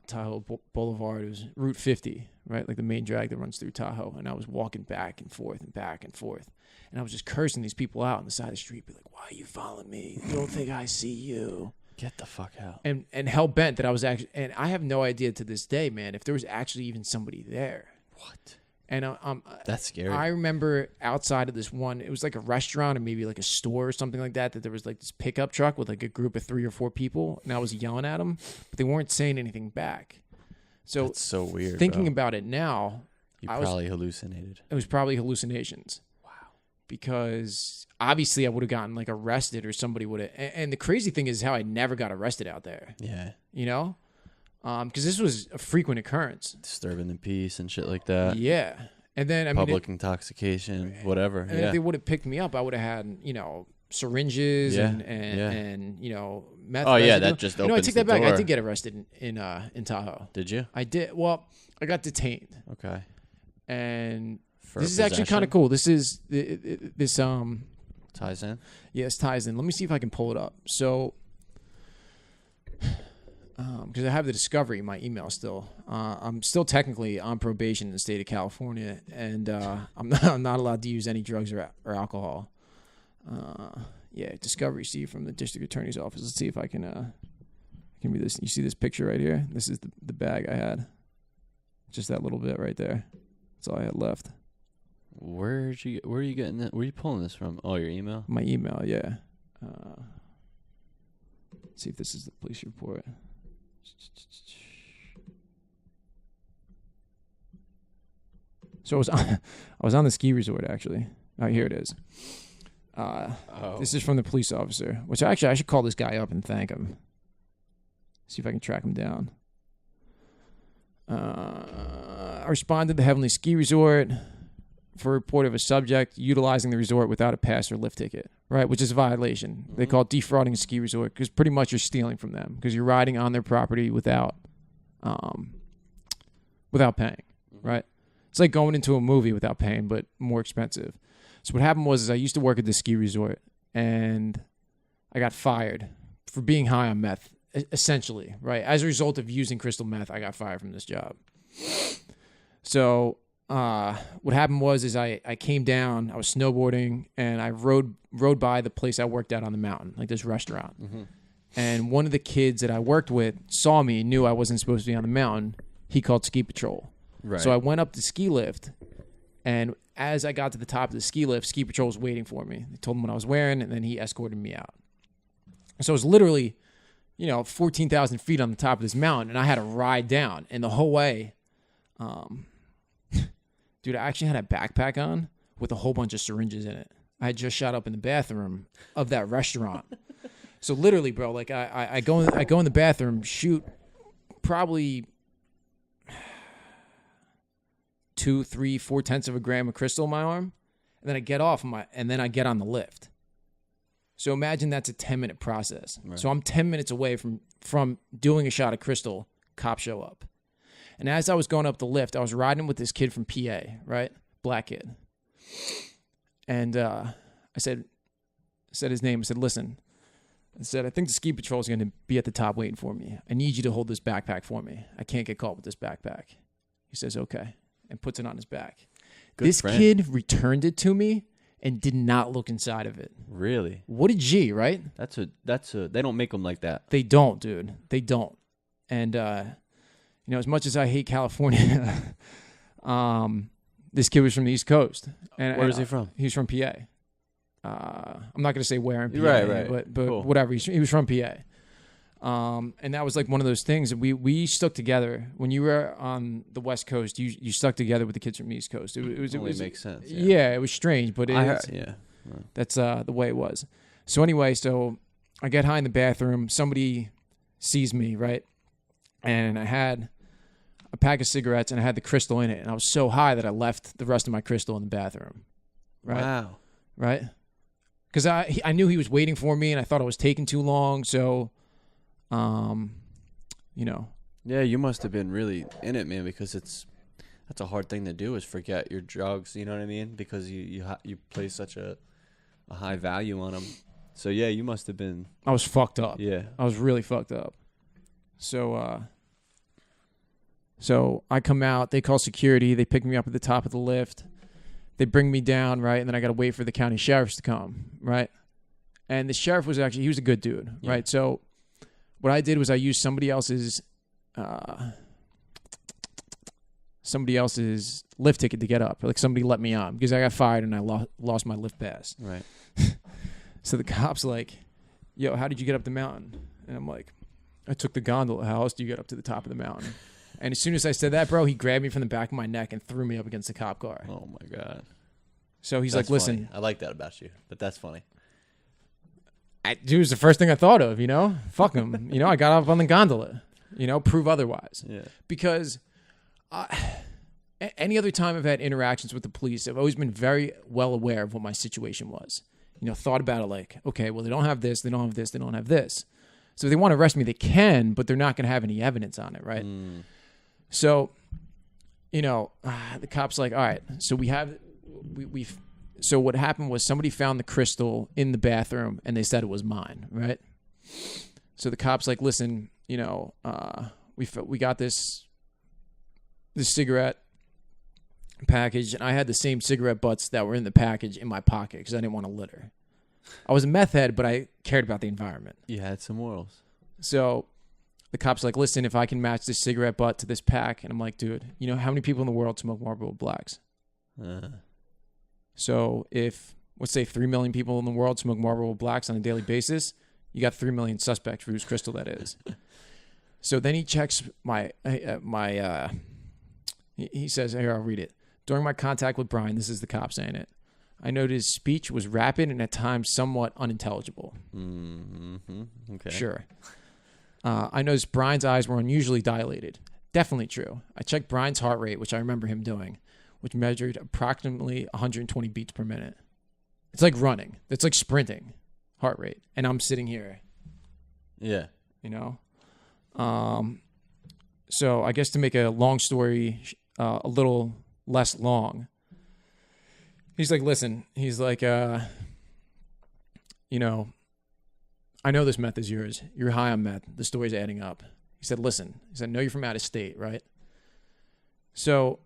Tahoe Boulevard. It was Route 50, right? Like the main drag that runs through Tahoe. And I was walking back and forth and back and forth. And I was just cursing these people out on the side of the street. Be like, why are you following me? You don't think I see you? Get the fuck out. And hell bent that I was actually, and I have no idea to this day, man, if there was actually even somebody there. What? And that's scary. I remember outside of this one, it was like a restaurant or maybe like a store or something like that there was like this pickup truck with like a group of 3 or 4 people, and I was yelling at them, but they weren't saying anything back. So that's so weird. Thinking about it now, you probably hallucinated. It was probably hallucinations. Wow. Because obviously I would have gotten like arrested or somebody would have. And the crazy thing is how I never got arrested out there. Yeah. You know? Because this was a frequent occurrence. Disturbing the peace and shit like that. Yeah. And then, I mean... Public intoxication, whatever. And if they would have picked me up, I would have had, you know, syringes and you know, meth. Oh, yeah, residue. that just You know, I opens take the that back. door. I did get arrested in Tahoe. Did you? I did. Well, I got detained. Okay. And For this is actually kind of cool. This is... This ties in? Yes, ties in. Let me see if I can pull it up. So... Because I have the discovery in my email still. I'm still technically on probation in the state of California, and I'm not allowed to use any drugs or alcohol. Yeah, discovery. See from the district attorney's office. Let's see if I can read this. You see this picture right here? This is the bag I had. Just that little bit right there. That's all I had left. Where are you getting that? Where are you pulling this from? Oh, your email? My email, yeah. Let's see if this is the police report. So I was on the ski resort actually. Oh, here it is. This is from the police officer, which I should call this guy up and thank him. See if I can track him down. I responded to the Heavenly Ski Resort for a report of a subject utilizing the resort without a pass or lift ticket, right? Which is a violation. Mm-hmm. They call it defrauding a ski resort because pretty much you're stealing from them because you're riding on their property without paying, right? It's like going into a movie without paying, but more expensive. So what happened was I used to work at the ski resort, and I got fired for being high on meth, essentially, right? As a result of using crystal meth, I got fired from this job. So what happened was I came down, I was snowboarding, and I rode by the place I worked at on the mountain, like this restaurant. Mm-hmm. And one of the kids that I worked with saw me, knew I wasn't supposed to be on the mountain. He called ski patrol. Right. So I went up the ski lift, and as I got to the top of the ski lift, ski patrol was waiting for me. They told him what I was wearing, and then he escorted me out. So it was literally, 14,000 feet on the top of this mountain, and I had to ride down. And the whole way, dude, I actually had a backpack on with a whole bunch of syringes in it. I had just shot up in the bathroom of that restaurant. So literally, bro, like I go in the bathroom, shoot probably 2, 3, 4/10 of a gram of crystal in my arm, and then I get off and then I get on the lift. So imagine that's a 10-minute process. Right. So I'm 10 minutes away from doing a shot of crystal. Cops show up. And as I was going up the lift, I was riding with this kid from PA, right? Black kid. And I said his name. I said, listen. I said, I think the ski patrol is going to be at the top waiting for me. I need you to hold this backpack for me. I can't get caught with this backpack. He says, okay, and puts it on his back. This kid returned it to me and did not look inside of it. Really? What a G, right? That's a. They don't make them like that. They don't, dude. They don't. And as much as I hate California, this kid was from the East Coast. And where is he from? He was from PA. I'm not going to say where in PA, right. but Cool. Whatever. He was from PA. And that was like one of those things that we stuck together. When you were on the West Coast, you stuck together with the kids from the East Coast. It was makes sense. Yeah, it was strange, but that's the way it was. So anyway, I get high in the bathroom. Somebody sees me, right? And I had a pack of cigarettes and I had the crystal in it, and I was so high that I left the rest of my crystal in the bathroom. Right? Wow. Right? Because I knew he was waiting for me, and I thought it was taking too long. So, Yeah, you must have been really in it, man, because that's a hard thing to do, is forget your drugs. You know what I mean? Because you place such a high value on them. So yeah, you must have been. I was fucked up. Yeah, I was really fucked up. So I come out. They call security. They pick me up at the top of the lift. They bring me down, right? And then I got to wait for the county sheriffs to come, right? And the sheriff was he was a good dude, right? So what I did was I used somebody else's lift ticket to get up. Like, somebody let me on because I got fired and I lost my lift pass. Right. So the cop's like, yo, how did you get up the mountain? And I'm like, I took the gondola. How else do you get up to the top of the mountain? And as soon as I said that, bro, he grabbed me from the back of my neck and threw me up against the cop car. Oh, my God. So he's That's like, listen. Funny. I like that about you, but that's funny. Dude, it was the first thing I thought of, Fuck him. I got up on the gondola. Prove otherwise. Yeah. Because any other time I've had interactions with the police, I've always been very well aware of what my situation was. Thought about it like, okay, well, they don't have this, they don't have this, they don't have this. So if they want to arrest me, they can, but they're not going to have any evidence on it, right? Mm. So, the cop's like, all right, so so what happened was somebody found the crystal in the bathroom and they said it was mine, right? So the cop's like, listen, we got this cigarette package, and I had the same cigarette butts that were in the package in my pocket because I didn't want to litter. I was a meth head, but I cared about the environment. You had some morals. So the cop's like, listen, if I can match this cigarette butt to this pack. And I'm like, dude, how many people in the world smoke Marlboro Blacks? So if, let's say, 3 million people in the world smoke Marlboro Blacks on a daily basis, you got 3 million suspects for whose crystal that is. So then he checks he says, here, I'll read it. During my contact with Brian, this is the cop saying it, I noted his speech was rapid and at times somewhat unintelligible. Mm-hmm. Okay. Sure. I noticed Brian's eyes were unusually dilated. Definitely true. I checked Brian's heart rate, which I remember him doing, which measured approximately 120 beats per minute. It's like running. It's like sprinting heart rate. And I'm sitting here. Yeah. So I guess to make a long story a little less long. He's like, listen, he's like, I know this meth is yours. You're high on meth. The story's adding up. He said, listen, he said, I know you're from out of state, right? So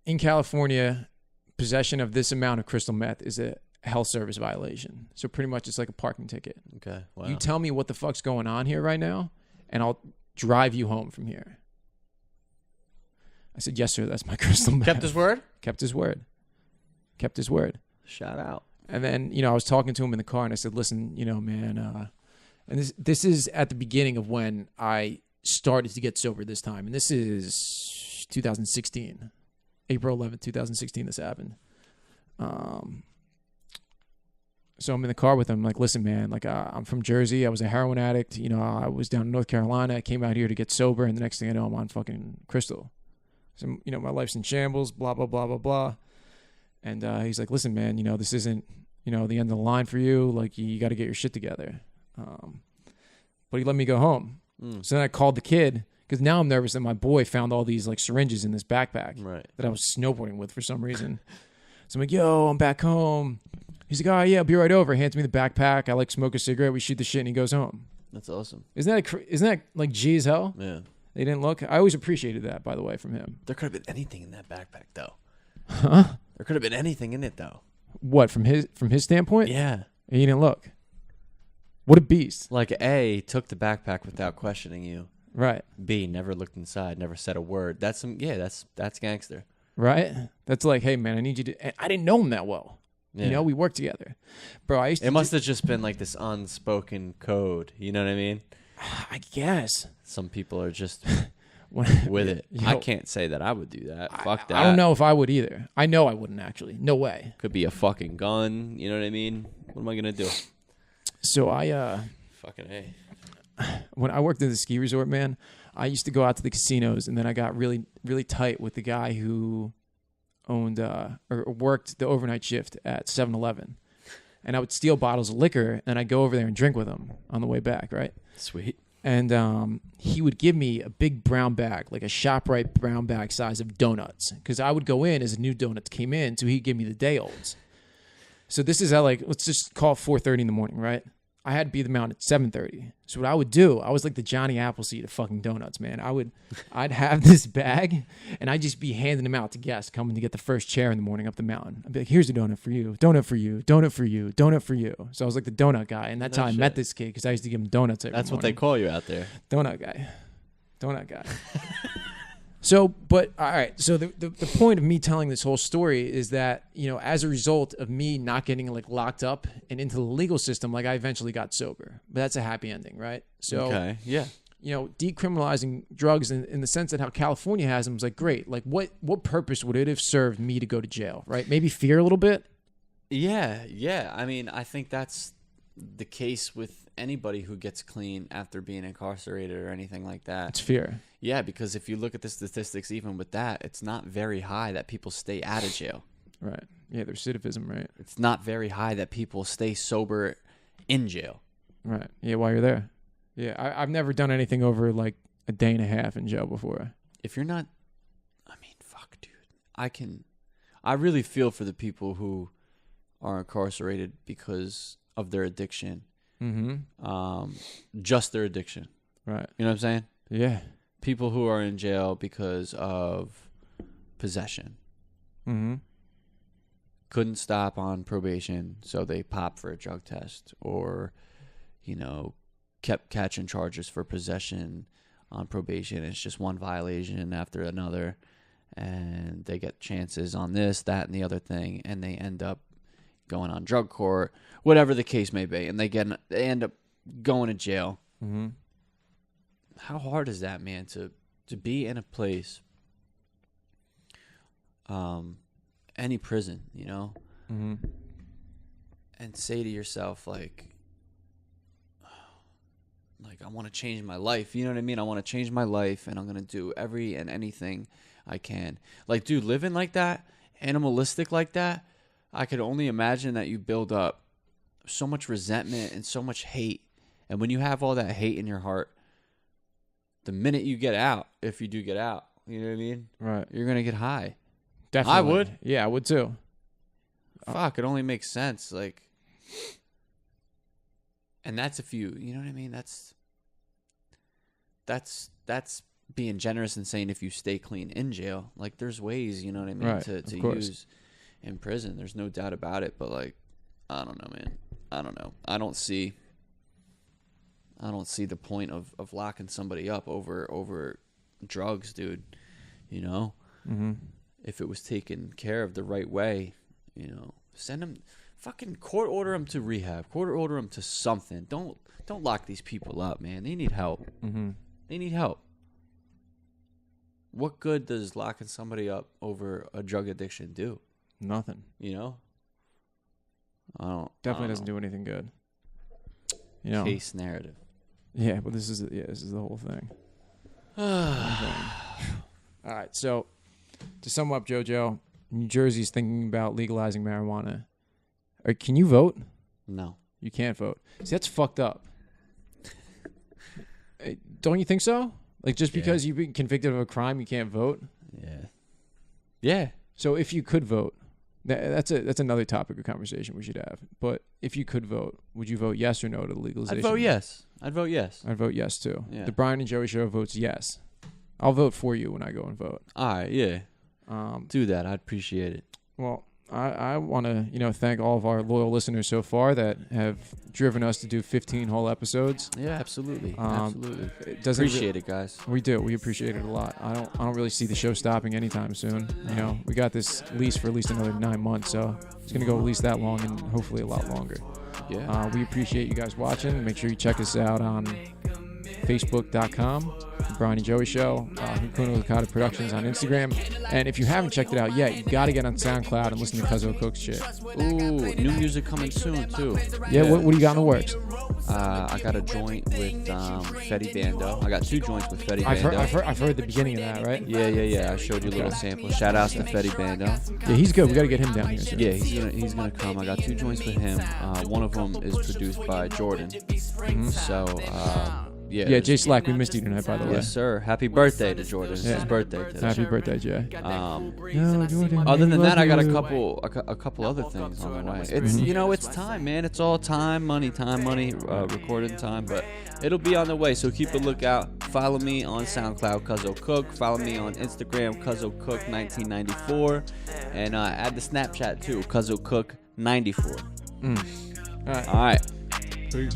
in California, possession of this amount of crystal meth is a health service violation. So pretty much it's like a parking ticket. Okay. Wow. You tell me what the fuck's going on here right now, and I'll drive you home from here. I said, yes, sir, that's my crystal meth. Kept his word? Kept his word. Kept his word. Shout out. And then, I was talking to him in the car, and I said, listen, man, and this is at the beginning of when I started to get sober this time. And this is 2016. April 11th, 2016, this happened. So I'm in the car with him, like, listen, man, like, I'm from Jersey. I was a heroin addict. I was down in North Carolina. I came out here to get sober, and the next thing I know, I'm on fucking crystal. So, my life's in shambles, blah, blah, blah, blah, blah. And he's like, listen, man, this isn't, the end of the line for you. Like, you got to get your shit together. But he let me go home. So then I called the kid, because now I'm nervous that my boy found all these, like, syringes in this backpack that I was snowboarding with for some reason. So I'm like, yo, I'm back home. He's like, oh, yeah, I'll be right over. Hands me the backpack. I, like, smoke a cigarette. We shoot the shit, and he goes home. That's awesome. Isn't that like, G as hell? Yeah. They didn't look. I always appreciated that, by the way, from him. There could have been anything in that backpack, though. Huh? There could have been anything in it, though. What, from his standpoint? Yeah. He didn't look. What a beast. Like, A, took the backpack without questioning you. Right. B, never looked inside, never said a word. That's gangster. Right? That's like, hey, man, I need you to... And I didn't know him that well. Yeah. We worked together. Bro, I used to... It must have just been like this unspoken code. You know what I mean? I guess. Some people are just When- with it. You I know, can't say that I would do that. Fuck that. I don't know if I would either. I know I wouldn't, actually. No way. Could be a fucking gun. You know what I mean? What am I going to do? So I... Fucking A. When I worked at the ski resort, man, I used to go out to the casinos, and then I got really, really tight with the guy who owned or worked the overnight shift at 7-Eleven. And I would steal bottles of liquor, and I'd go over there and drink with him on the way back, right? Sweet. And he would give me a big brown bag, like a ShopRite brown bag size of donuts, because I would go in as a new donuts came in, so he'd give me the day olds. So this is how, like, let's just call it 4:30 in the morning, right? I had to be at the mountain at 7:30. So what I would do, I was like the Johnny Appleseed of fucking donuts, man. I'd have this bag, and I'd just be handing them out to guests coming to get the first chair in the morning up the mountain. I'd be like, here's a donut for you, donut for you, donut for you, donut for you. So I was like the donut guy, and that's how I met this kid, because I used to give him donuts every That's what morning. they call you out there. Donut guy. So, but all right. So the point of me telling this whole story is that, as a result of me not getting like locked up and into the legal system, like I eventually got sober. But that's a happy ending, right? So, Okay. Yeah. Decriminalizing drugs in the sense that how California has them is like great. Like what purpose would it have served me to go to jail, right? Maybe fear a little bit. Yeah. I mean, I think that's the case with anybody who gets clean after being incarcerated or anything like that. It's fear. Yeah, because if you look at the statistics, even with that, it's not very high that people stay out of jail. Right. Yeah, there's recidivism, right? It's not very high that people stay sober in jail. Right. Yeah, while you're there. Yeah, I've never done anything over like a day and a half in jail before. If you're not, I mean, fuck, dude. I really feel for the people who are incarcerated because of their addiction. Mm-hmm. Just their addiction. Right. You know what I'm saying? Yeah. People who are in jail because of possession. Mm-hmm. Couldn't stop on probation, so they popped for a drug test, or, kept catching charges for possession on probation. It's just one violation after another, and they get chances on this, that, and the other thing, and they end up going on drug court, whatever the case may be, and they end up going to jail. Mm-hmm. How hard is that, man, to be in a place, any prison, Mm-hmm. and say to yourself, like, I want to change my life. You know what I mean? I want to change my life, and I'm going to do every and anything I can. Like, dude, living like that, animalistic like that, I could only imagine that you build up so much resentment and so much hate. And when you have all that hate in your heart, the minute you get out, if you do get out, you know what I mean? Right. You're going to get high. Definitely. I would. Yeah, I would too. Fuck, it only makes sense. Like, and that's if you know what I mean? That's being generous and saying if you stay clean in jail. Like, there's ways, you know what I mean, Right, to use in prison. There's no doubt about it. But, like, I don't know, man. I don't know. I don't see the point of locking somebody up over drugs, dude. You know? Mm-hmm. If it was taken care of the right way, you know, send them, fucking court order them to rehab, court order them to something. Don't lock these people up, man. They need help. Mm-hmm. They need help. What good does locking somebody up over a drug addiction do? Nothing. You know? Definitely doesn't do anything good. You know? Case narrative. Yeah, but this is the whole thing. All right, so to sum up, JoJo, New Jersey's thinking about legalizing marijuana. Can you vote? No. You can't vote. See, that's fucked up. Don't you think so? Like, just because you've been convicted of a crime, you can't vote? Yeah. Yeah. So if you could vote, that's another topic of conversation we should have. But if you could vote, would you vote yes or no to the legalization? I'd vote yes. I'd vote yes too. Yeah. The Brian and Joey Show votes yes. I'll vote for you when I go and vote. All right, yeah. Do that. I'd appreciate it. Well, I want to, thank all of our loyal listeners so far that have driven us to do 15 whole episodes. Yeah, absolutely. Absolutely. Appreciate it, guys. We do. We appreciate it a lot. I don't really see the show stopping anytime soon. We got this lease for at least another 9 months, so it's going to go at least that long and hopefully a lot longer. Yeah. We appreciate you guys watching. Make sure you check us out on Facebook.com, Brian and Joey Show, Licata Productions on Instagram. And if you haven't checked it out yet, you got to get on SoundCloud and listen to Cuzzo Cook's shit. Ooh, new music coming soon, too. Yeah. What do you got in the works? I got a joint with Fetty Bando. I got 2 joints with Fetty Bando. I've heard the beginning of that, right? Yeah. I showed you a little sample. Shout outs to Fetty Bando. Yeah, he's good. We got to get him down here soon. Yeah, he's gonna come. I got 2 joints with him. One of them is produced by Jordan. Mm-hmm. So yeah, Jay Slack, we missed you tonight, by the way. Yes, sir. Happy birthday to Jordan. It's his birthday today. Happy birthday, Jay. Jordan, other than that, I got a couple other things on the way. It's it's time, man. It's all time, money, recording time, but it'll be on the way. So keep a lookout. Follow me on SoundCloud, Cuzzo Cook. Follow me on Instagram, Cuzzo Cook 1994, and add the Snapchat too, Cuzzo Cook 94. All right. Peace.